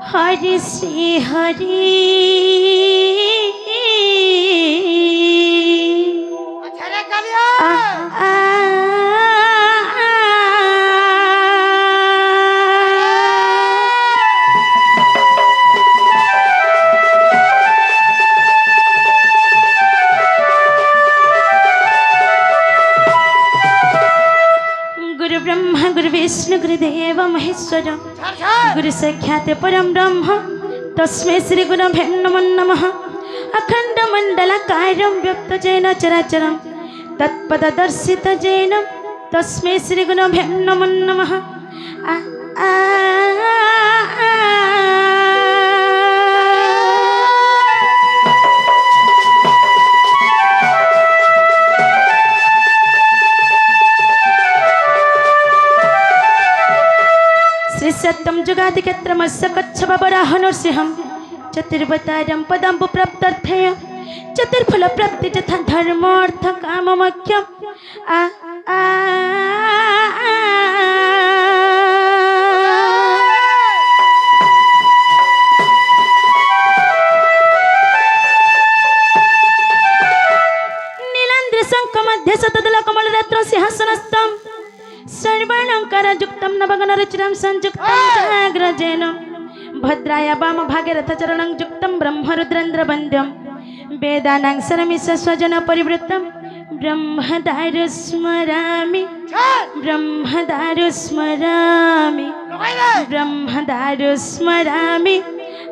हरि श्री हरि गुरु ब्रह्मा गुरु विष्णु गुरुदेव महेश्वर गुरु साक्षात् परम ब्रह्म तस्मै श्री गुरवे नमः अखंड मंडलाकारं व्याप्तं चराचरं तत्पददर्शितं येन तस्मै श्री गुरवे नमः सत्यम जुगादिकेत्रमस्य कच्छपवराह नरसिंहं चतुर्वतारं पदं प्राप्त्यर्थेय चतुर्फल प्राप्ति तथा धर्मार्थ काममोक्षं नीलान्द्र शंख मध्ये सतदल कमलरत्न सिंहासनस्थं सर्वालंकारयुक्तं नवगणरचितं संयुक्तं जाग्रजेन भद्राय वामभागे रथचरणं युक्तं ब्रह्मरुद्रेन्द्रवन्द्यं वेदानां सरमिष स्वजन परिवृत्तं ब्रह्मदारुस्मरामि ब्रह्मदारुस्मरामि ब्रह्मदारुस्मरामि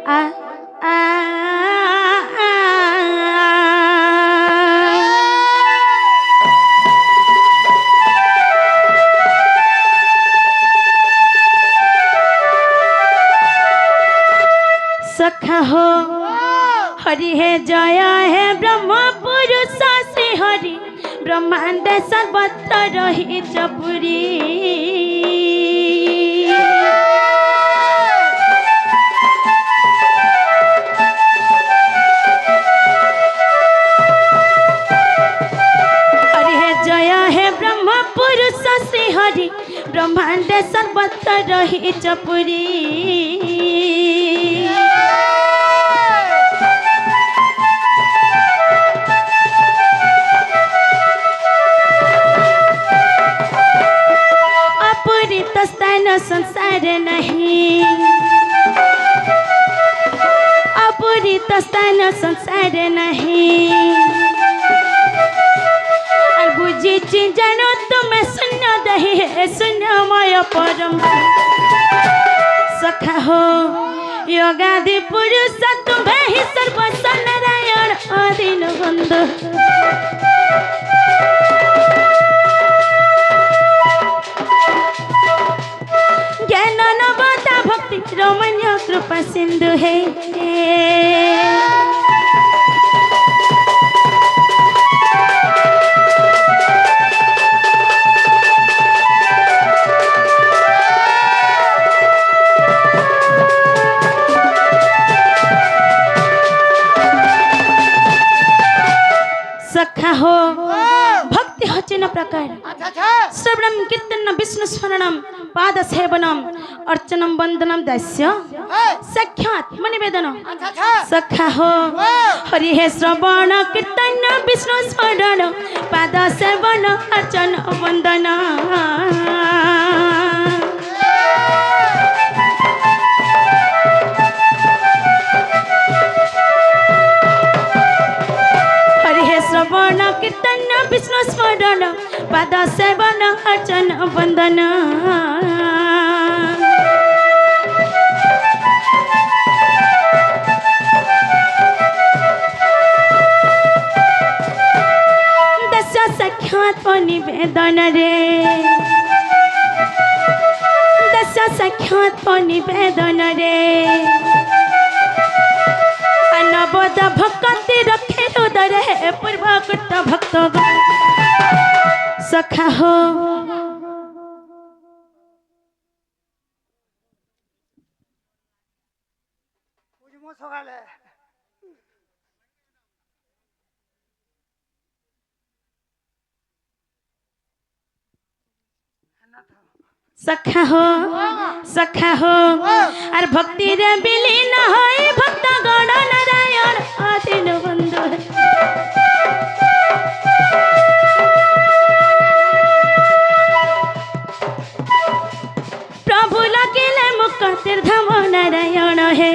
आ आ सखा हो हरि है जय है ब्रह्म पुरुष श्री हरि ब्रह्मांड सर्वत्र रही चपुरी हरि है जय है ब्रह्म पुरुष श्री हरि ब्रह्मांड सर्वत्र रही चपुरी संसार नहीं अपूरित स्थान संसार नहीं और बुझी जानो तुम्हें शून्य दही है शून्यमय परम सखा हो योगादि पुरुष तुम्हें ही सर्वस्व नारायण अधीन बंधु भक्ति रमणीय कृपा सिंधु है सखा हो भक्ति होचे न प्रकार श्रवणम कीर्तन विष्णु स्मरणम पाद सेवनम अर्चनम वंदनम दास्य साक्षात् निवेदन सखा हो हरि हे श्रवण कीर्तन विष्णु स्मरण पाद सेवन अर्चन वंदन हरि हे श्रवण कीर्तन विष्णु स्मरण पाद सेवन अर्चन वंदन निवेदन रे दश साक्षात् निवेदन रे अनबद भक्ति रखे उदर है पूर्वकृत भक्त सखा हो सखा हो और भक्ति रे विलीन होई भक्त गण नारायण दीन बंधु प्रभु लगिले मुख तीर्थम नारायण हे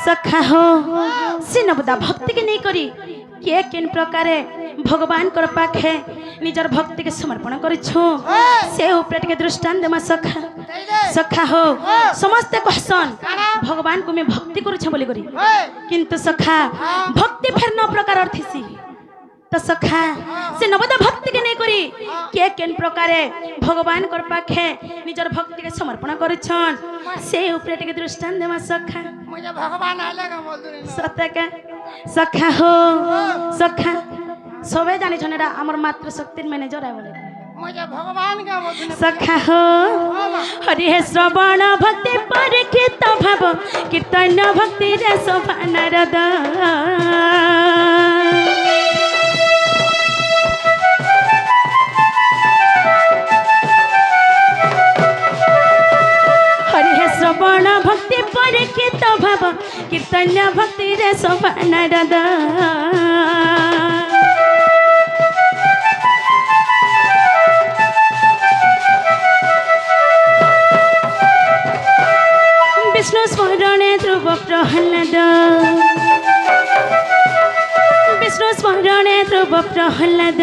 सखा हो सिनबदा भक्ति के नहीं करी किए किन प्रकार भगवान कर पाखे निजर भक्ति के समर्पण करिछु से ऊपर के दृष्टांत देमा सखा हो समस्त कहसन भगवान को मैं भक्ति करू बोली करी किंतु सखा भक्ति फेर न प्रकार अर्थिसी तो सखा से नवदा भक्ति के नहीं करी के केन प्रकार भगवान कर पाखे निजर भक्ति के समर्पण करिछन से ऊपर के दृष्टांत देमा सखा मुझे भगवान आलेगा बोल दूनी सत्य के सखा हो सखा सबे जानि छनेरा हमर मात्र शक्ति मैनेजर है बोले मुझे भगवान का बोल दूनी सखा हो हरि हे श्रवण भक्ति परिकित भाव कीर्तन भक्ति रे शोभा नारद श्रवण भक्ति परिकित भाव कीर्तन भक्ति रे शोभा नारद विष्णु स्मरणे ध्रुव प्रहलाद विष्णु स्मरणे ध्रुव प्रहलाद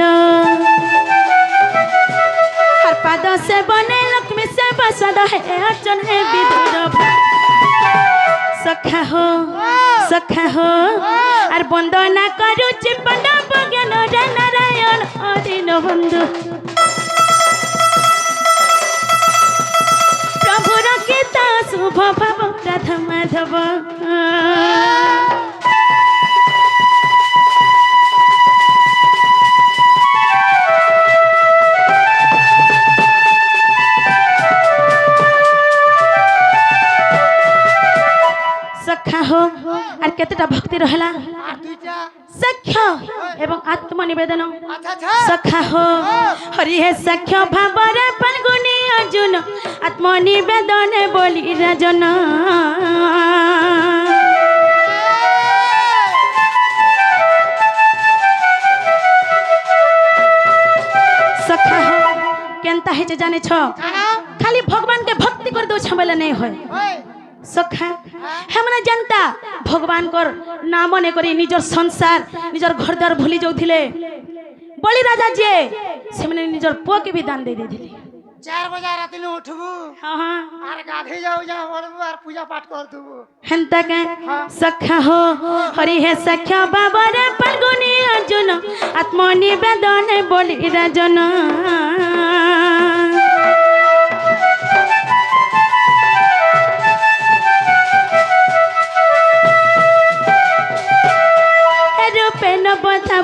पाद से बने लक्ष्मी से बसद है अर्चन है विदुर सखा हो और वंदना करुचि पंडव ज्ञान नारायण दीन बंधु प्रभु रक्षिता शुभ भाव राधा माधव और केतेटा भक्ति रहला सख्य एवं आत्मनिवेदन सखा हो हरि हे सख्य भावरे फल्गुनी अर्जुन आत्मनिवेदन बोली राजन सखा हो केनता हे जाने छ खाली भगवान के भक्ति कर दो छबले नहीं होय सखा हमने जनता भगवान कर नाम ने करी निजर संसार निजर घर द्वार भूली जाउथिले बलि राजा जे से मैंने निजर पुआ के भी दान दे देथिले 4 बजे रात में उठबू हां हां आर गाधे जाऊ जा बड़बू आर पूजा पाठ कर दूबू हंता के सखा हो हरि हे सखा बाबा रे फल्गुनी अर्जुन आत्मनिवेदन बोली राजन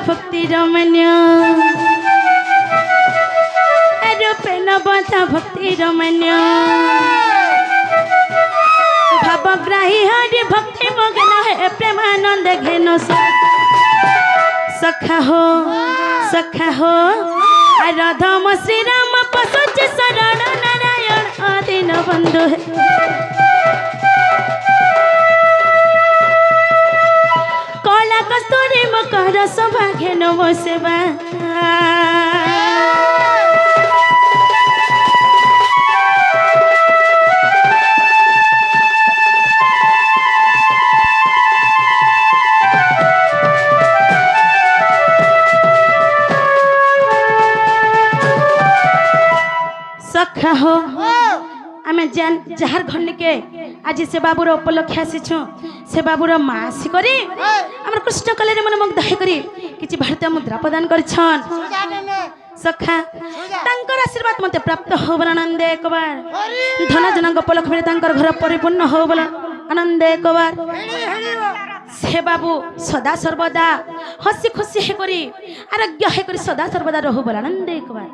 भक्ति रमण्य भक्ति रमण्य भावग्राही हरि भक्ति मग्न है प्रेमानंद घेन सखा हो राधम श्री राम पशुच शरण नारायण दीन बंधु कला कस्तूरी मकर सौभाग्य नमो सेवा सखा हो आमे जार घर के आज से बाबूर उपलक्ष्य आसीछु से बाबूर माँ आसिकरी आम कृष्ण कलेर मन मुग्ध होकरी किछि भारतीय मुद्रा प्रदान करछन सखा तांकर आशीर्वाद मते प्राप्त हो बला आनंद एक बार धन जनक उपलक्ष्य तांकर घर परिपूर्ण हो बला आनंद एक बार से बाबू सदा सर्वदा हसी खुशी हेकरी आरोग्य हेकरी सदा सर्वदा रहु बला आनंद एक बार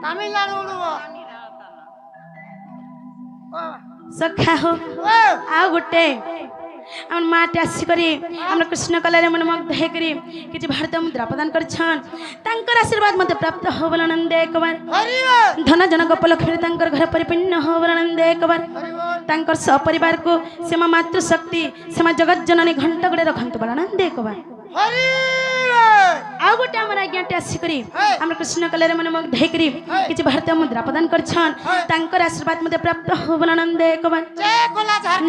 ସଖା ହୋ ଆଉ ଗୋଟେ আমার মাটি আসিকি আমার কৃষ্ণ কলারে মনে মুগ্ধ হয়ে কিছু ভারত মুদ্রা প্রদান করছন তাঙ্কর আশীর্বাদ মতে প্রাপ্ত হো বলে আনন্দে একবার ধন জনক উপলক্ষে তাঙ্কর ঘর পরিপূর্ণ হো বলে আনন্দে একবার তাঙ্কর সপরিবার কো সেমা মাতৃশক্তি সেমা জগৎ জননী ঘণ্ট গুড়ে রখন্তু বলে আনন্দে একবার ଆଉ ଗୋଟେ ଆମର ଆଜ୍ଞାଟେ ଆସିକରି ଆମର କୃଷ୍ଣ କଲାରେ ମନେ ମୁଗ୍ଧ ହେଇକରି କିଛି ଭାରତୀୟ ମୁଦ୍ରା ପ୍ରଦାନ କରିଛନ୍ ତାଙ୍କର ଆଶୀର୍ବାଦ ମତେ ପ୍ରାପ୍ତ ହବ ବୋଲି ଆନନ୍ଦ એકવાર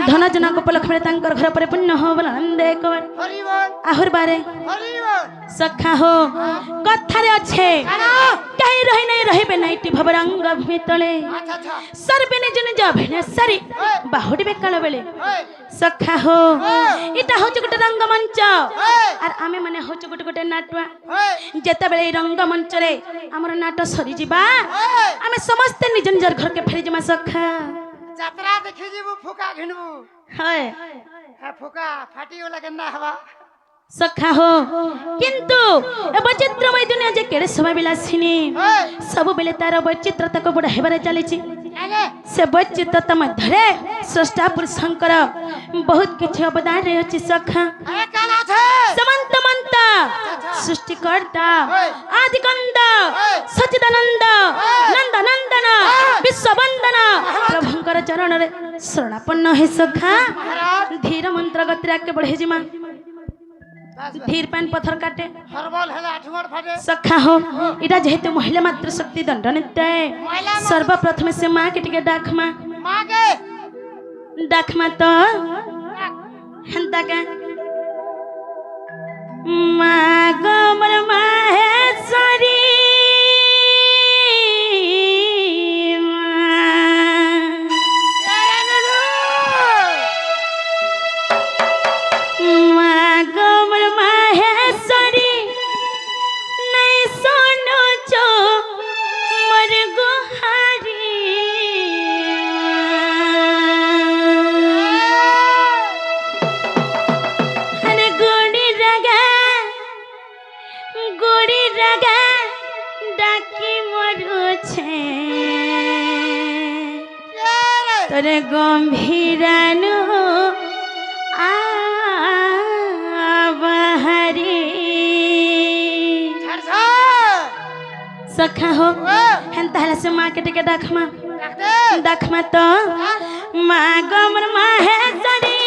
ଧନ ଜନକ ଉପଲକ୍ଷରେ ତାଙ୍କର ଘର ପରିପୂର୍ଣ୍ଣ ହବ ବୋଲି ଆନନ୍ଦ એકવાર ଆହୁରି ବାରେ ସଖା ହୋ କଥାରେ ଅଛେ କେହି ରହି ନାହିଁ ରହିବେ ନାଇଁଟି ଭବରଙ୍ଗ ଭୂମି ତଳେ ସର୍ବେ ନିଜ ନିଜ ଅଭିନୟ ସାରି ବାହୁଡ଼ିବେ କାଳ ବେଳେ ସଖା ହୋ ଏଟା ହଉଛି ଗୋଟେ ରଙ୍ଗମଞ୍ଚ আর আমি মানে হচ্ছে গোটে গোটে নাটুয়া যেতবেলে এই রঙ্গমঞ্চরে আমার নাট সরিযা আমি সমস্তে নিজ নিজের ঘরকে ফেরি যা সখা যাত্রা দেখি যাবো ফুকা ঘিনবু হয় হ্যাঁ ফুকা ফাটি গলা কেন হবা সখা হো কিন্তু এ বৈচিত্র্যময় দুনিয়া যে কেড়ে সময় বিলাসিনী সবুবেলে তার বৈচিত্রতাকে বড়াইবারে চালিছি से वैचित्रता मध्य स्रष्टा पुरुषंकर बहुत किसी अवदान रही सखा समंत मंत सृष्टिकर्ता आदिकंद सचिदानंद नंद नंदन विश्ववंदन प्रभुंकर चरण रे शरणापन्न है सखा धीर मंत्र गति आगे बढ़े जिमा धीर पैन पत्थर काटे सखा हो इटा जेहेतु महिला मातृ शक्ति दंड नृत्य सर्वप्रथम से माँ के टिके डाकमा तो हेंता का माँ गोमर माहेश्वरी तोरे गंभीरानु आवाहरी सखा हो हेंता हला से माँ के टिके डाकमा तो माँ गमर माहेश्वरी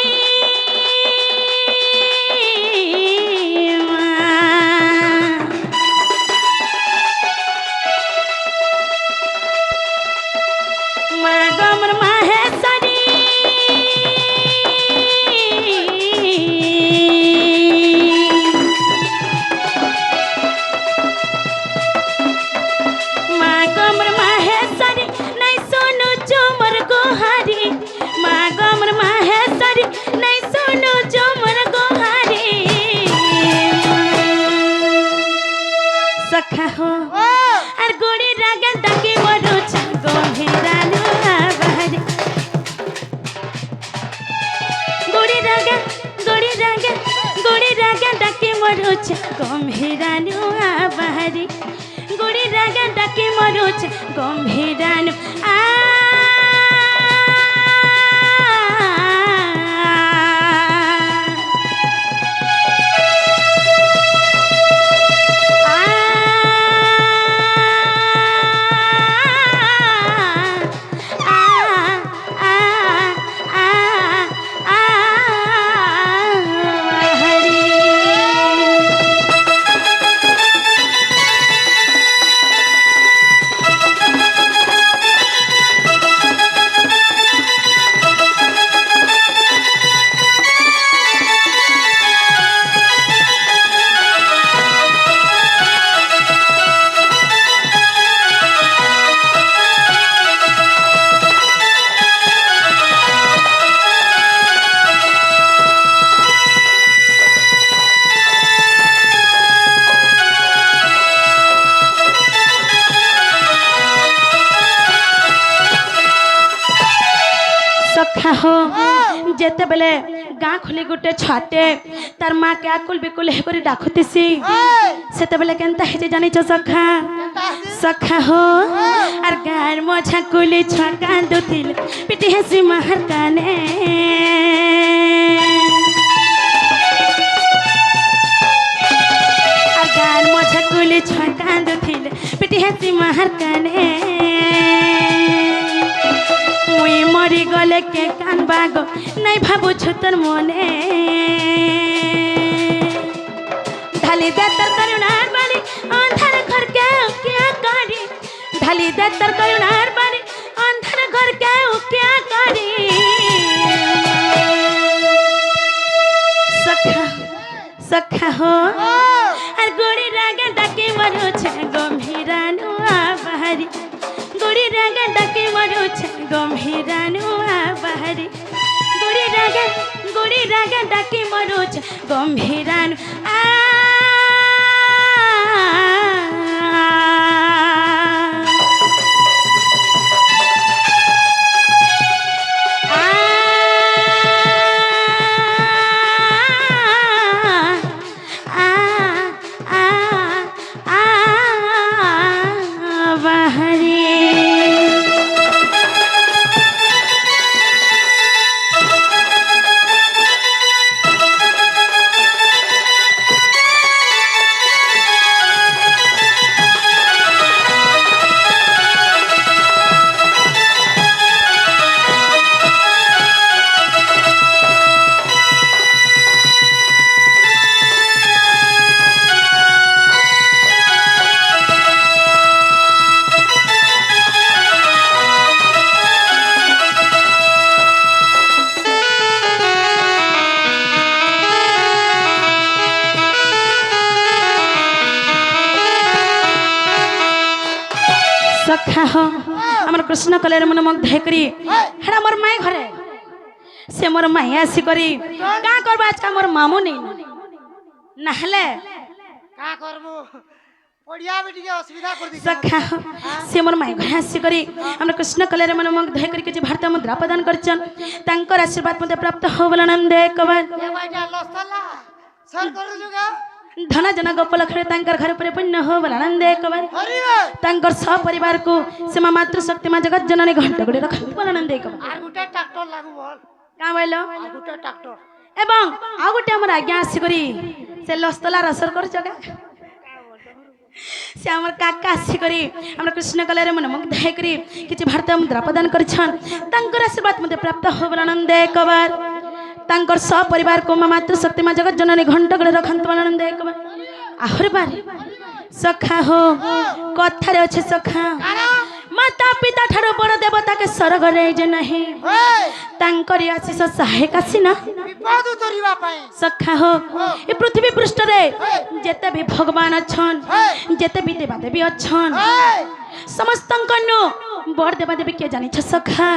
गंभीरानु आवाहरी गुड़ी रागा डाके मरुच गंभीरानु हो जेते बेले ଗାଁ ଖୋଲି ଗୋଟେ ଛୁଆଟେ ତାର ମା କେ ଆକୁଲ ବିକୁଲ ହେ କରି ଡାକୁଥିସି ସେତେବେଳେ କେନ୍ତା ହେଇଛି ଜାଣିଛ ସଖା ସଖା ହୋ আর গার মছা কুলি ছুয়া কান্দুছিল পিটি হাসি মাহার কানে আর গার মছা কুলি ছুয়া কান্দুছিল পিটি হাসি মাহার কানে মুই মরি গলে কে কানবা গো নাই ভাবুছু তোর মনে ঢালি দে তোর করুণার বালি অন্ধার ঘর কেউ क्या करी ঢালি দে তোর করুণার বালি অন্ধার ঘর কেউ क्या करी সখা সখা হো আর গুড়ি রাগে ডাকি মরুছে গম্ভীরানু বাহারি গুড়ি রাগে ডাকি মরুছে গম্ভীরানু বাহারি গুড়ি রাগে ডাকি মরুছে গম্ভীরানু सखा हो हमर कृष्ण कलेर मन मुग्ध करी हेडा मोर माई घरे से मोर माई आसी करी का करबा आज का मोर मामू नहीं नहले का करबो पड़िया बेटी के असुविधा कर दी सखा से मोर माई घरे आसी करी हमर कृष्ण कलेर मन मुग्ध करी के भारत मुद्रा प्रदान करचन तांकर आशीर्वाद मते प्राप्त हो बलनंद कबर ए बेटा लस्तला सर करू जुगा धन जन गोपाल खड़े तांकर घर पर पुण्य हो बलानंद कबर तांकर सब परिवार को सेमा मातृ शक्ति मा जगत जननी घंटा गुड़े रख बलानंद कबर आ गुटे ट्रैक्टर लागू बोल का बोलो आ गुटे ट्रैक्टर एवं आ गुटे हमर आज्ञा आसी करी से लस्तला रसर कर जगा से हमर काका आसी करी हमर कृष्ण कलेर मन मुग्ध करी किछि भारत मुद्रा प्रदान करछन तांकर आशीर्वाद मते प्राप्त हो बलानंद कबर तांकर सब परिवार को मातृ शक्ति मा जगत जननी घंटा गले रखंत आनंद एकबार आहर बार सखा हो कथारे अछि सखा माता पिता ठारो बड़ देवता के स्वर्ग रे जे नहीं तांकर आशीष सहायक आसीना विपद उतरिबा पई सखा हो ए पृथ्वी पृष्ठ रे जेते भी भगवान अछन जेते भी देवा देवी अछन समस्त कन्नु बड़ देवा देवी के जानि छ सखा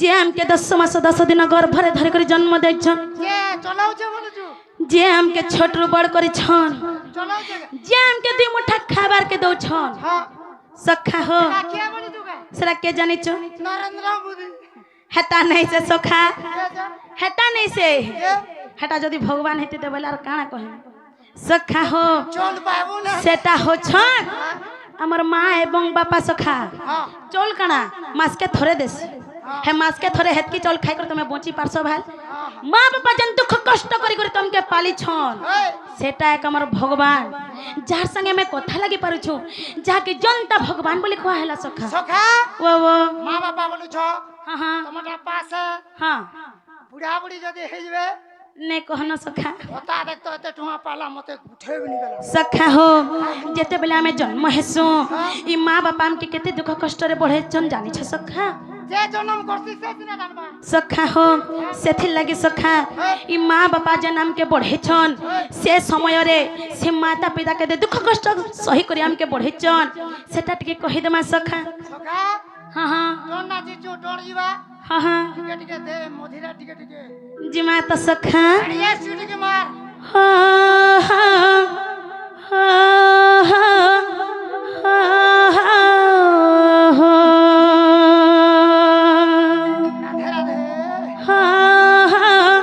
जे हमके 10 मास 10 दिन गर्भरे धरि कर जन्म दै छन जे चलाउ जे बोलु जे हमके छोट रू बड़ करी छन चलाउ जे हमके दुई मुठा खाबार के दौ छन हां सखा हो के बोलु जुगा सरा के जानि छ नरेंद्र मोदी हेता नहीं से सखा हेता नहीं से हेता जदी भगवान हेते त बोलार काना कहे सखा हो चल बाबू ना सेटा हो छन हमर माँ एवं बापा सखा चल काना मास के थोड़े देस हे मास के थोड़े हेत की चल खाई कर तुम बची पारसो भाल माँ बापा जन दुख कष्ट करी कर तुमके पाली छन सेटा एक हमर भगवान जार संगे मैं कथा लागि पारु छु जाके जनता भगवान बोली खोआ हैला सखा सखा वो माँ बापा बोलु छ हां हां तमरा पास हां बुढ़ा बुढ़ी जदी हे जबे ने कहना सखा बता देख तो एते ठुआ पाला मते उठे भी निकला सखा हो जेते बेला हमें जन्म हेसु ई माँ बापा हम के केते दुख कष्ट रे बढ़े जन जानि छ सखा जे जन्म करती से दिन जानबा सखा हो सेथि लागि सखा ई माँ बापा जे नाम के बढ़े छन से समय रे से माता पिता के दुख कष्ट सही करी हम के बढ़े छन सेटा टिके कहि देमा सखा सखा हां हां डोन ना जी डोर जीवा हां हां टिके टिके दे मोधिरा टिके टिके जिमा त सखा ये सीटी के मार हां हां हां हां राधे राधे हां हां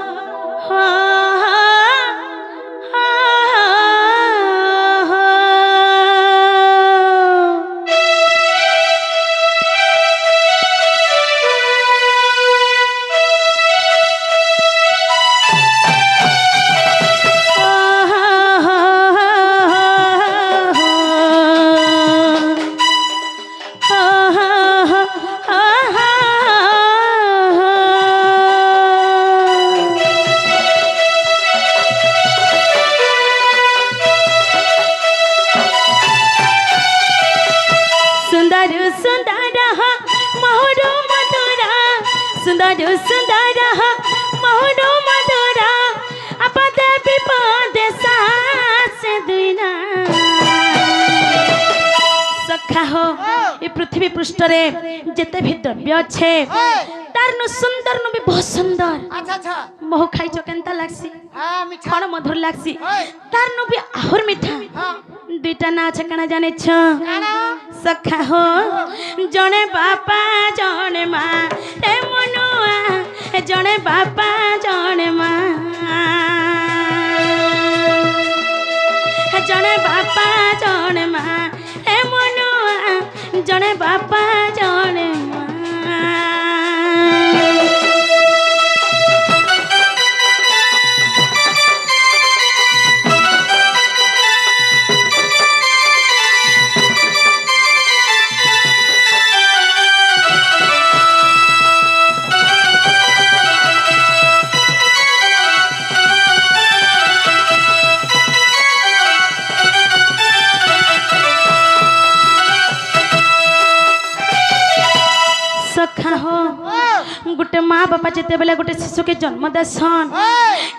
सुंदर मोहन मधुर आपदे विपदे सास दुईना सखा हो ये पृथ्वी पृष्ठ रे जेते भी द्रव्य अच्छे तार नु सुंदर नु भी बहुत सुंदर अच्छा अच्छा मोह खाई छ केनता लागसी हां मिठा खण मधुर लागसी तार नु भी आहुर मिठा हां दुईटा ना छ कना जाने छ काना सखा हो जने बापा जने माँ ए मनुआ जने बापा जने माँ जने बापा जने माँ ए मनुआ जने बापा जने माँ सखा हो गोटे माँ बापा जिते बेले गोटे शिशु के जन्म देसन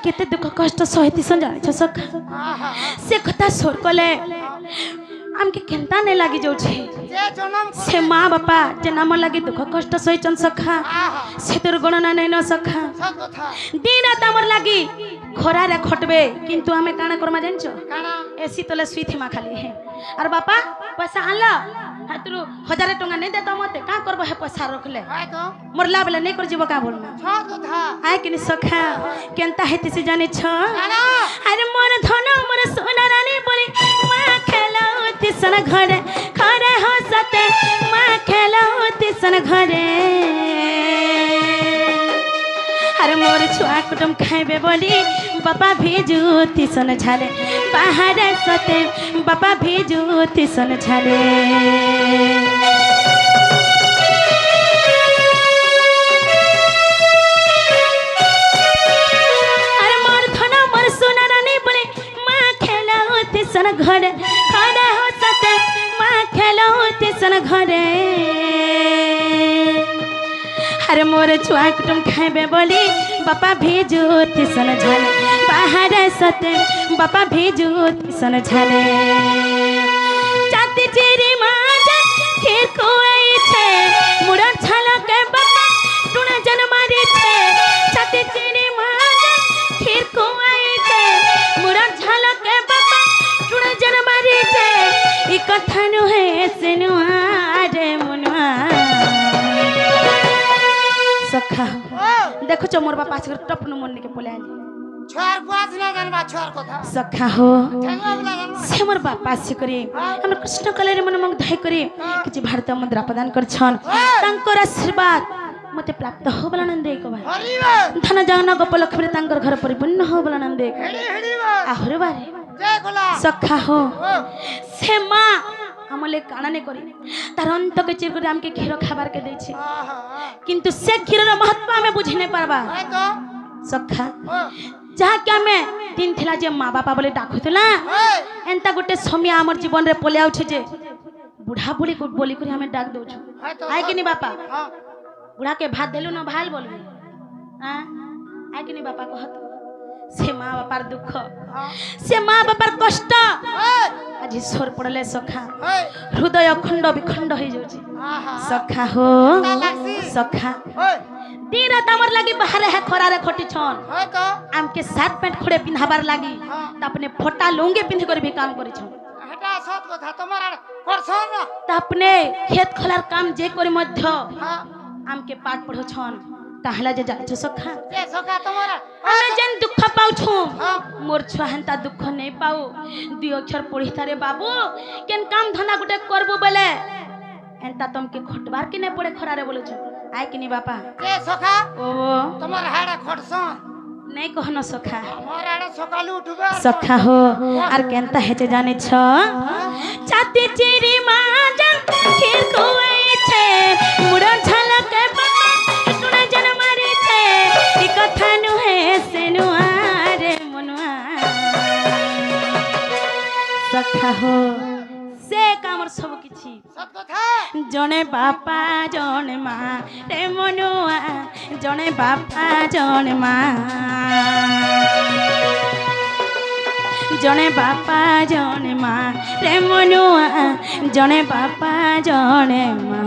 केते दुख कष्ट सहितिसन जाने छ सखा से कथा सोर कले आमके केनता नहीं लगी जाऊ छे जे जन्म से माँ बापा जे नाम लगी दुख कष्ट सहिचन सखा से दुर्गणना नहीं न सखा सब कथा दिन रात हमर लगी खरा रे खटबे किंतु हमें काना करमा जानछो काना एसी तले सुई मा खाली है और बापा पैसा आनला हातरु 1000 टंका नहीं देता मते का करबो हे पैसा रखले हाय तो मरला बेला नहीं कर जीव का बोलना सब कथा आय किनी सखा केनता हेति से जाने छ काना अरे मोर धन मोर सोना रानी बोली माँ खेलाओ तिसन घरे खरे हो सते माँ खेलाओ तिसन घरे अरे मोर छुआ कुटुम खाइबे बोली बापा भेजू तिसन झाले बाहर सते बापा भेजू तिसन झाले अरे मोर धन मोर सोना रानी बोले माँ खेलाओ तिसन घरे खरे हो सते माँ खेलाओ तिसन घरे अरे मोर छुआ कुटुम खाइबे बोली बापा भेजू तिसन झाले बाहर सते बापा भेजू तिसन झाले चाती चिरी माजा खीर खुआई छे मुरन छाला के बापा टुना जन मारी छे चाती चिरी माजा खीर खुआई छे मुरन छाला के बापा टुना जन मारी छे ई कथा नु है सेनुआ रे मुनुआ सखा देखो छ मोर बापा से टपनु मन के पोले आली छोर बात ना जानबा छोर कथा सखा हो ठेंगा बला जानबा से मोर बापा से करे हमर कृष्ण कले रे मन मग धाय करे कि भारत मुद्रा प्रदान कर छन तांकर आशीर्वाद मते प्राप्त हो बला नंदे को भाई हरि बा धन जान गोप लक्ष्मी तांकर घर परिपूर्ण हो बला नंदे हेडी हेडी बा आहुर बारे जय गोला सखा हो से मां हमले काना ने करी तार अंत के चिर करे हमके खीर खाबार के दै छी आहा किंतु से खीर रो महत्व हमें बुझी नहीं पारबा हाय तो सखा जहा क्या में दिन थिला जे माँ बापा बोले डाकुतला एंता गोटे समय आमर जीवन रे पले आउछे जे बुढ़ा बुढ़ी को बोली कर हमें डाक दउ हाय तो आय कि नहीं बापा हां बुढ़ा के भात देलु न भाल बोलबे हां आय कि नहीं बापा कहत से माँ बापार दुख से माँ बापार कष्ट आज ईश्वर पड़ले सखा हृदय अखंड विखंड हो जाउची सखा हो सखा दिन रात हमर लागी बाहर है खरा रे खटी छन हाय तो आमके सात पैंट खोड़े पिन्हाबार लागी त अपने फोटा लुंगी पिन्ह कर भी काम करी छन हेटा सत कथा तोमार करछन ना त अपने खेत खलार काम जे करी मध्य हां आमके पाठ पढ़ो छन कहला जे जाय छ सखा जे सखा तोमार हमें जन दुख पाउ छु हां मोर छुआ हंता दुख नहीं पाऊ दुई अक्षर पढ़ी तारे बाबू केन काम धंधा गुटे करबो बेले एंता तुमके खटबार के नहीं पड़े खरा रे बोलो छ आय कि नहीं बापा जे सखा ओ तोमार हाड़ा खटसन नहीं कहनो सखा हमर हाड़ा सकालू उठबे सखा हो आर केनता हेचे जाने छ चाती चिरी माजन खीर कोई छे मुड़ा झलक बाबा टुना जन मारी छे ई कथा नु है सेनुआ रे मनुआ सखा हो से कामर सब किछि सत कथा জনে বাপা জনে মা রে মনুয়া জনে বাপা জনে মা জনে বাপা জনে মা রে মনুয়া জনে বাপা জনে মা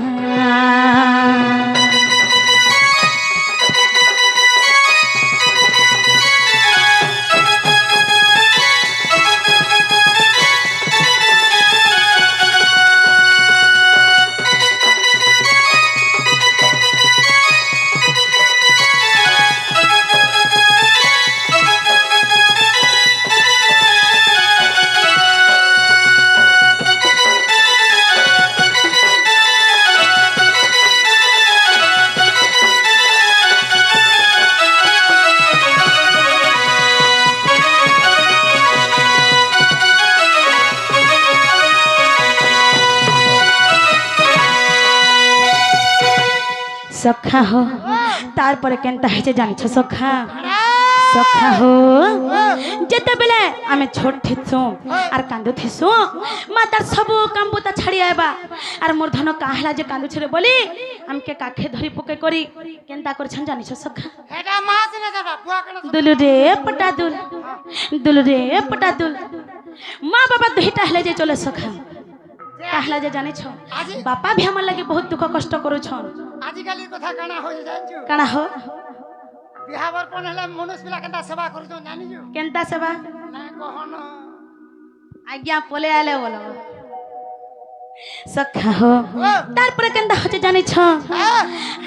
সখা হো তারপরে কেনটা হয়েছে জানিছ সখা সখা হো যেতবেলে আমি ছোট থিসু আর কান্দু থিসু মা তার সবু কাম্বুতা ছাড়ি আইবা আর মোর ধন কাহলা যে কান্দু ছেড়ে বলি আমকে কাখে ধরি পকে করি কেনটা করছেন জানিছ সখা এটা মা দিনে যাবা বুয়া কেন দুলু রে পটা দুল দুলু রে পটা দুল মা বাবা দুইটা হলে যে চলে সখা কাহলা যে জানিছ বাপা ভি আমার লাগে বহুত দুঃখ কষ্ট করুছন আজিকালির কথা কানা হয়ে যাইছো কানা হো বিহাবর পন হলে মনুষ পিলা কেনটা সেবা করছ জানিছো কেনটা সেবা না কহন আজ্ঞা পলে আলে বলো সখা হো তারপরে কেনটা হচ্ছে জানিছ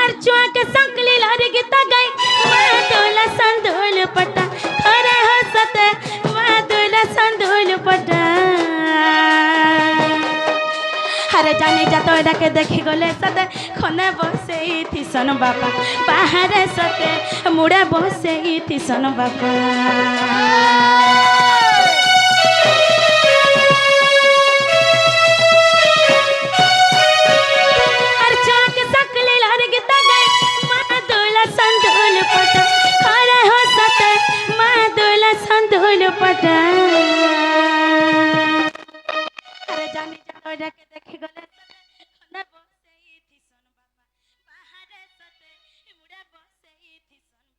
আর চুয়াকে সংকলি লারে গীতা গাই মা দোলা সন্দোল পটা খরে হসতে মা দোলা সন্দোল পটা আরে জানি যা তো এটাকে দেখি গলে সতে খনে বসে থিসন বাপা বাহারে সতে মুড়ে বসে থিসন বাপা আর চোখ সকলে লারে গীতা গাই মা দোলা সন্দোল পটা খরে হসতে মা দোলা সন্দোল পটা আরে জানি যা তো এটাকে দেখি গলে খনে বসে থিসন বাপা বাহারে সতে মুড়ে বসে থিসন বাপা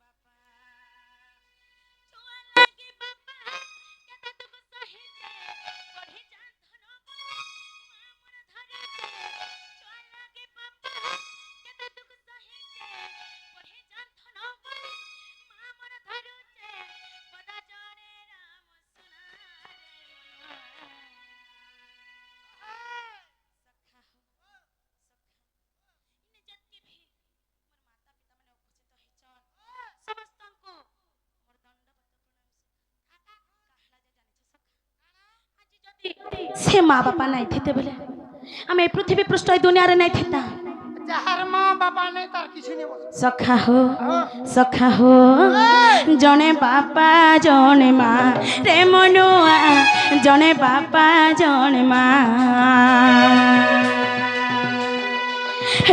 চুয়া লাগি বাপা কেতে তুক সহিতে পড়ি জান ধন বলে মা মোর ধরেতে চুয়া লাগি বাপা কেতে তুক সহিতে পড়ি জান ধন বলে মা মোর ধরেতে পদা জনে রাম সে মা বাপা নাই থিতে বলে আমি এই পৃথিবী পৃষ্ঠ দুনিয়ারে নাই থিতা যাহার মা বাবা নেই তার কিছু নেই বল সখা হো জনে বাপা জনে মা রে মনুয়া জনে বাপা জনে মা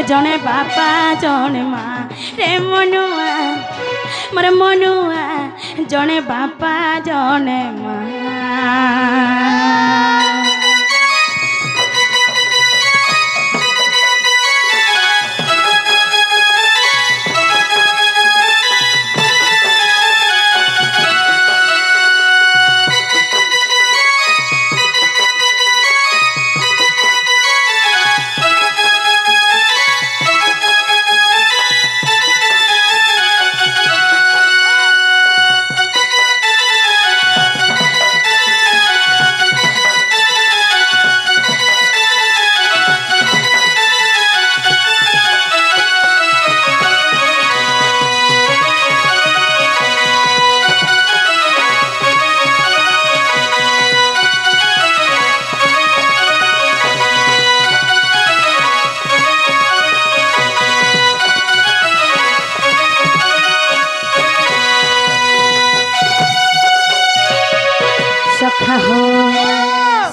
জনে বাপা জনে মা রে মনুয়া মোর মনুয়া জনে বাপা জনে মা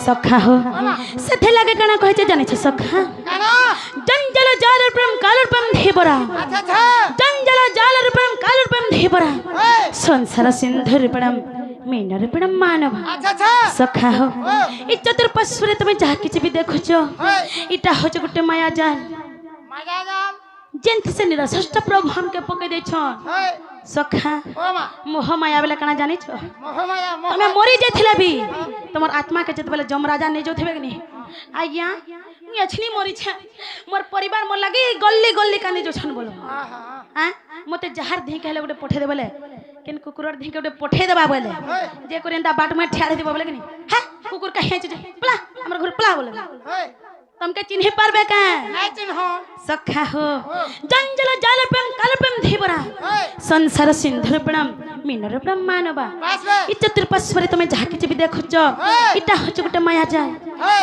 सखा हो सेथे लगे कणा कहचे जाने छ सखा जंजल जालर प्रेम कालर प्रेम धेबरा जंजल जालर प्रेम कालर प्रेम धेबरा संसार सिंधुर प्रेम मीनर पिण मानव अच्छा अच्छा सखा हो इ चतुर्पार्श्वरे तुम जहा किछि भी देखुछ इटा हो गोटे माया जाल मजा जाल जेंथि से निरसष्ट प्रभु हमके पके दै छन सखा ओ मा मोह माया बेला काना जानि छ मोह माया मोह तमे मरी जाथिला भी तमर आत्मा के जत बेले जमराजा नै जोथिबे कि नहीं आज्ञा मी अछनी मरी छ मोर परिवार मोर लागी गल्ली गल्ली काने जो छन बोलो हां हां हां मते जहार धी कहले गोटे पठे दे बोले किन कुकुरर धी के गोटे पठे देबा बोले जे करेंदा बाट में ठाड़े देबा बोले कि नहीं हां कुकुर कहे छ पला हमर घर पला बोले तुमके चिन्हे पारबे का नहीं चिन्हो सखा हो जंजल जाल प्रेम काल प्रेम धीबरा संसार सिंधुर प्रेम मीनर प्रेम मानवा बस बे इ चतुर्पार्श्वरे तुम जहा किछि भी देखुछ इटा हो गोटे माया जाल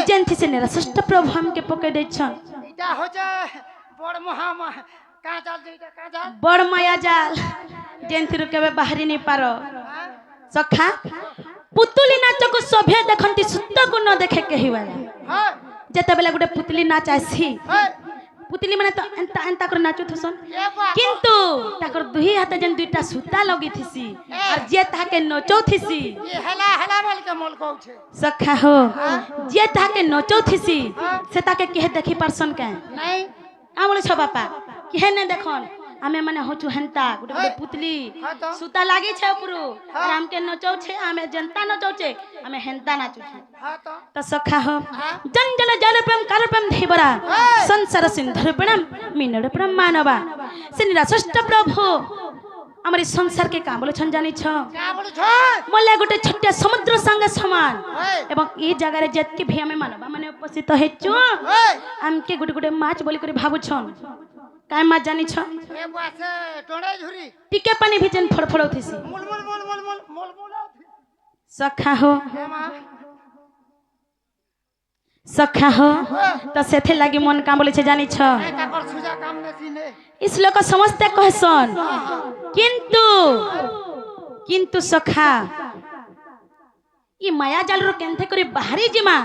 जेंथि से निरसष्ट प्रभु हमके पके दै छन इटा हो जा बड़ महा का जाल जेटा का जाल बड़ माया जाल जेंथि रु केबे बाहरी नहीं पारो सखा पुतुली नाच को सभ्य देखंती सुत्त को न देखे केहि वाला हां जेते बेला गोटे पुतली नाच आसी पुतली माने तो एंता एंता कर नाचु थसन किंतु ताकर दुही हाथ जन दुईटा सूता लगी थिसी और जे ताके नचौ थिसी ये हला हला बोल के मोल कहू छे सखा हो जे ताके नचौ थिसी से ताके केहे देखि परसन के नहीं आमले छ बापा केहे ने देखन आमे माने होचु हेंता गोटे गोटे पुतली सूता लागी छे उपरु राम के नचौ छे आमे जनता नचौ छे आमे हेंता नाचु छे हां तो सखा हो जंजल जल प्रेम काल प्रेम धीबरा संसार सिंधुर प्रेम मीनर प्रेम मानवा से निरासष्ट प्रभु हमारी संसार के काम बोले छन जानि छ का बोलू छ मोले गोटे छोटे समुद्र संगे समान एवं ई जगह रे जत्की भी हमें मानवा माने उपस्थित हेचु हमके गोटे गोटे माछ बोली करे भाबु छन काय माछ जानि छ ए बासे टोडे झुरी टिके पानी भी जन फड़फड़ौ थिसी मुल मुल मुल मुल मुल मुल मुल सखा हो ए मां सखा हो तो सेथे लागी मन काम बोले छे जानि छ ए काकर सुजा काम ने सीने इस लोक समझते कहसन किंतु किंतु सखा ई माया जाल रो केनथे करी बाहरी जिमा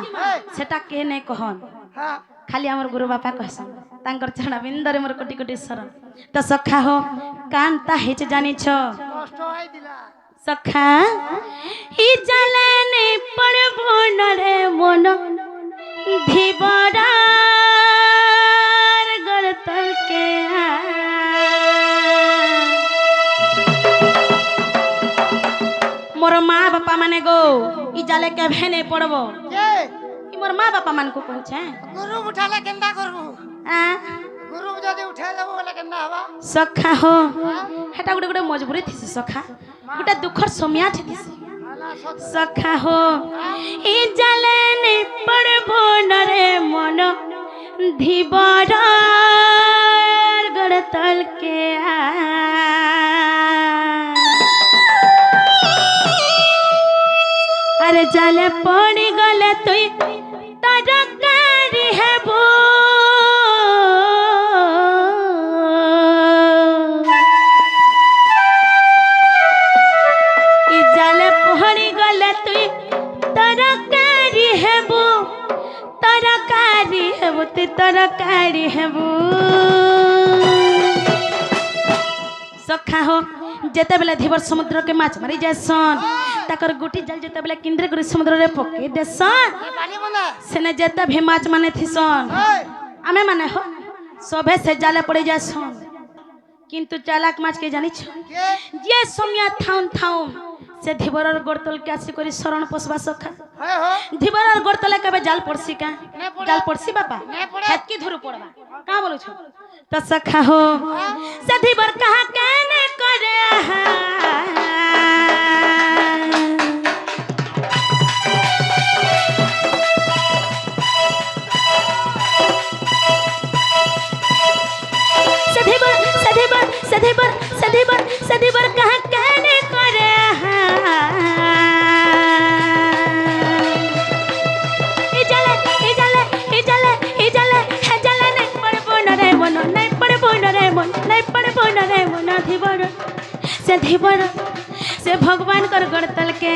सेटा के नै कहन हां खाली हमर गुरु बापा कहसन तांकर चरण बिंदरे मोर कोटि कोटि शरण तो सखा हो कांता हेच जानि छ कष्ट आइ दिला सखा ई जाले नै पड़बो नरे मन धीबरा गरतल के मोर माँ बापा माने गो ई जाले के भेने पड़बो के ई मोर माँ बापा मान को कहू छे गुरु उठाले केंदा करबू आ गुरु जदी उठा लेबो बोले केंदा हवा सखा हो हेटा गुटे गुटे मजबूरी थिसी सखा गुटे दुखर समिया थिसी हाला सत सखा हो ई जाले ने पड़बो नरे मन धीबरा गड़तल के अरे जाले पड़ी गले तुई तरकारी हेबो ई जाले पड़ी गले तुई तरकारी हेबो तुई तरकारी हेबो सखा हो जेते बेले धीबर समुद्र के माछ मारी जासन ताकर गुटी जल जेते बेले किंद्रे गुरी समुद्र रे पके देसन पानी बंदा सेने जेते भी माछ माने थिसन आमे माने हो सभे से जाले पड़े जासन किंतु चालाक माछ के जानि छ के जे सोमिया थाउन थाउन से धीबरर गोरतल के आसी करी शरण पोसबा सखा है हो धीबरर गोरतले कबे जाल पड़सी का नहीं पड़े। जाल पड़सी बापा नहीं पड़े। हेत की धुरु पड़बा का बोलू छ तो सखा हो से धीबर कहा कहने करे सधीबर कहा कहने करे धीबर से भगवान कर गड़तल के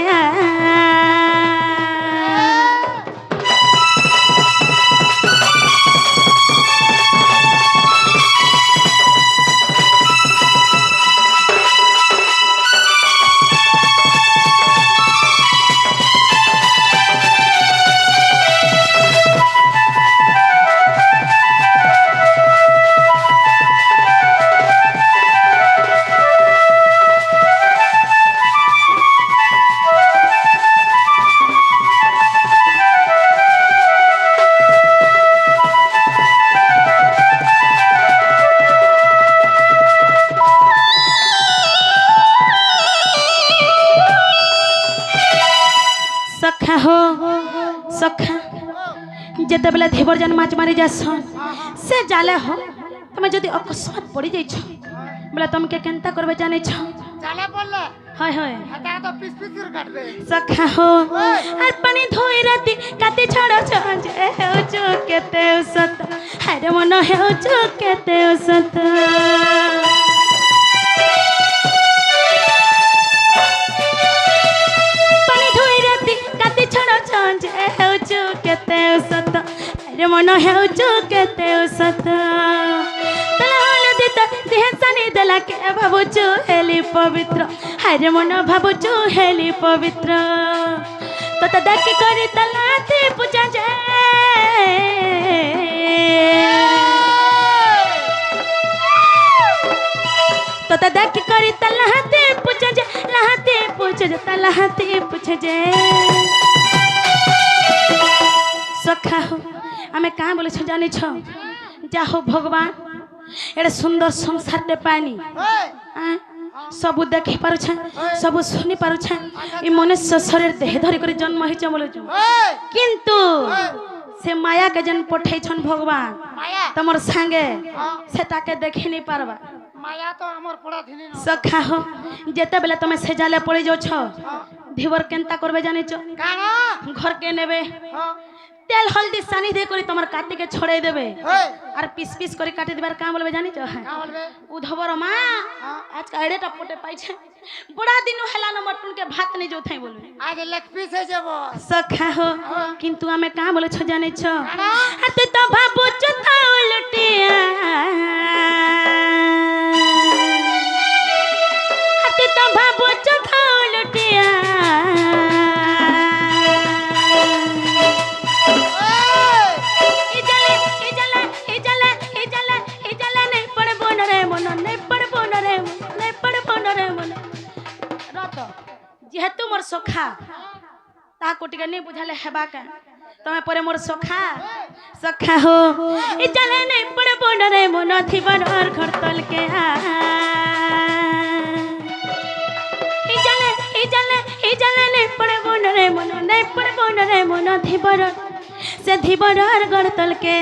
सखा हो सखा जेते बेले धीबर जन माछ मारी जास से जाले हो तुम जदि अकस्मात पड़ी जाइछ बोले तुमके केनता करबे जाने छ चले बोलले हाय हाय हटा तो पीस पीस कर काट दे सखा हो हर पानी धोई राती काती छड़ छंज हे जो केते सत हरे मन हे जो केते सत पानी धोई राती काती छड़ छंज हे जो केते सत हरे मन हे जो केते सत देला के भावुचु हेली पवित्र हरे मन भावुचु हेली पवित्र तो देखी करी तलाते पूजा जाए तो देखी करी तलाते पूजा जाए लहाते पूजा जाए तलाते पूजा जाए सखा हो आमे कहाँ बोले छ जाने छ जाहो भगवान एडे सुंदर संसार टे पानी सब देखी पार सब सुनी पार ई मनुष्य शरीर देह धरी कर जन्म होइछ बोले किंतु से माया के जन पठै छन भगवान तमर संगे सेटा के देखि नहीं पारबा माया तो हमर पड़ा थिनी न सखा हो जेते बेले तमे से जाले पड़ी जो छ धीवर केनता करबे जाने छ काना घर के नेबे तेल हल्दी सानी दे करी तमर काटी के छोड़े देबे और पीस पीस करी काटी देबार काम बोलबे जानी छ का बोलबे उधबर मां आज का एडे टपटे पाइ छ बड़ा दिन हेला न मटन के भात नहीं जो थाई बोलबे आज लेग पीस है जेबो सखा हो किंतु हमें कहां बोले छ जाने छ तू तो बाबू चता उलटिया तू तो बाबू चता उलटिया जेहेतु मोर सखा ता कोटिके नहीं बुझाले हेबा का तमे परे मोर सखा सखा हो ई चले नहीं पड़े बोनरे मन थी बनर घर तल के ई चले नहीं पड़े बोनरे मन नहीं पड़े बोनरे मन थी बनर से थी बनर घर तल के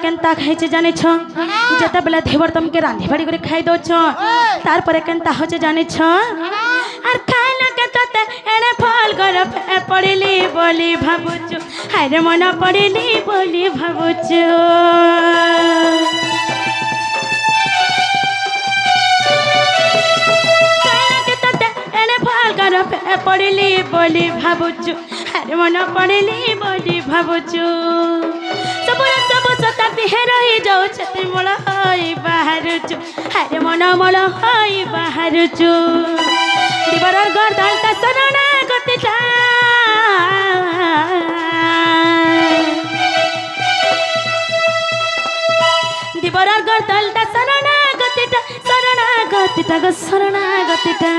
केनता खाइ छ जाने छ जता बेला धेवर तुमके रांधी बाड़ी करे खाइ दो छ तार पर केनता हो छ जाने छ आर खाना के तते एने फल कर पड़िली बोली भाबुछु हाय मन पड़िली बोली भाबुछु खाना के तते एने फल कर पड़िली बोली भाबुछु हाय मन पड़िली बोली भाबुछु सब सताती है रही जाऊ छती मोल होई बाहरुचु हाय मन मोल होई बाहरुचु दिबरर गर्दन का सरणा गतिटा दिबरर गर्दन का सरणा गतिटा गो सरणा गतिटा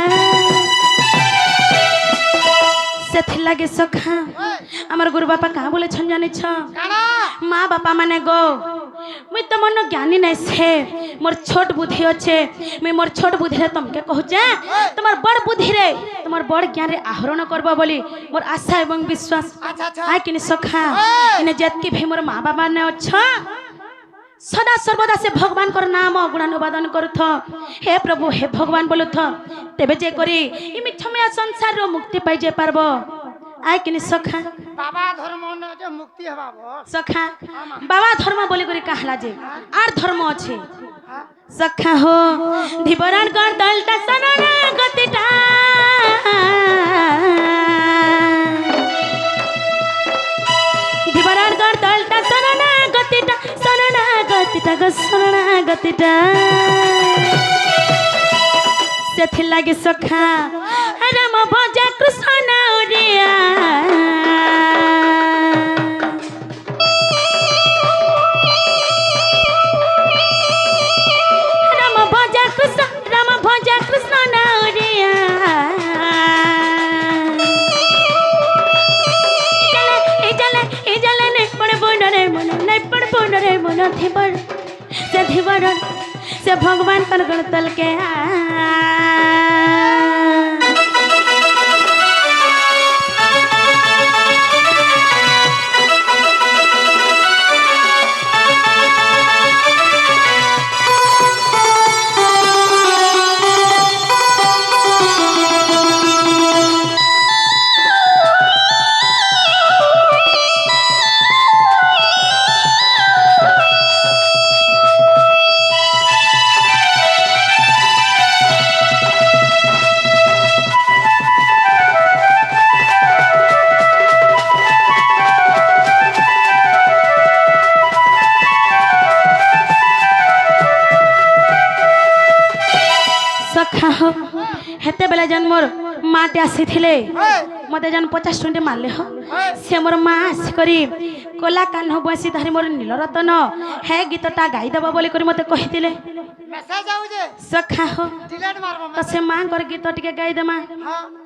सेथि लागे सखा हमर गुरु बापा कहाँ बोले छन जाने छ माँ बापा माने गो मुई तो मन ज्ञानी नहीं से मोर छोट बुद्धि अच्छे मुई मोर छोट बुद्धि रे तुमके कहूचे तुम्हार बड़ बुद्धि रे तुम्हार बड़ ज्ञान रे आहरण करबा बोली मोर आशा एवं विश्वास आय किने सखा इने जतकी भी मोर माँ बापा ने अच्छा सदा सर्वदा से भगवान कर नाम गुणानुवादन करुथ हे प्रभु हे भगवान बोलुथ तेबे जे करी इ मिठमया संसार रो मुक्ति पाइ जे पारबो आय किने सखा बाबा धर्म न जे मुक्ति हबाबो सखा बाबा धर्म बोली करी कहला जे आर धर्म अछि सखा हो धिबरान कर दलता सनना गतिटा बेटा ସେଥିଲାଗି ସଖା ରାମ ଭଜା କୃଷ୍ଣ ନାଉରିଆ ରାମ ଭଜା କୃଷ୍ଣ ନାଉରିଆ ଏ ଜଲେ ନେପଣ ବନରେ ମନ ଥିବ ସେ ଥିବର से भगवान कर गणतल के हेते बेले जन मोर माटे आसी थिले मते जन 50 टंटे मारले हो से मोर माँ आसिकरी कोला कान बसी धरी मोर नीलरतन हे गीतटा गाई देबा बोली करी मते कहितिले मेसेज आउ जे सखा हो डिलीट मारबो तो से माँ कर गीत टिके गाई देमा हां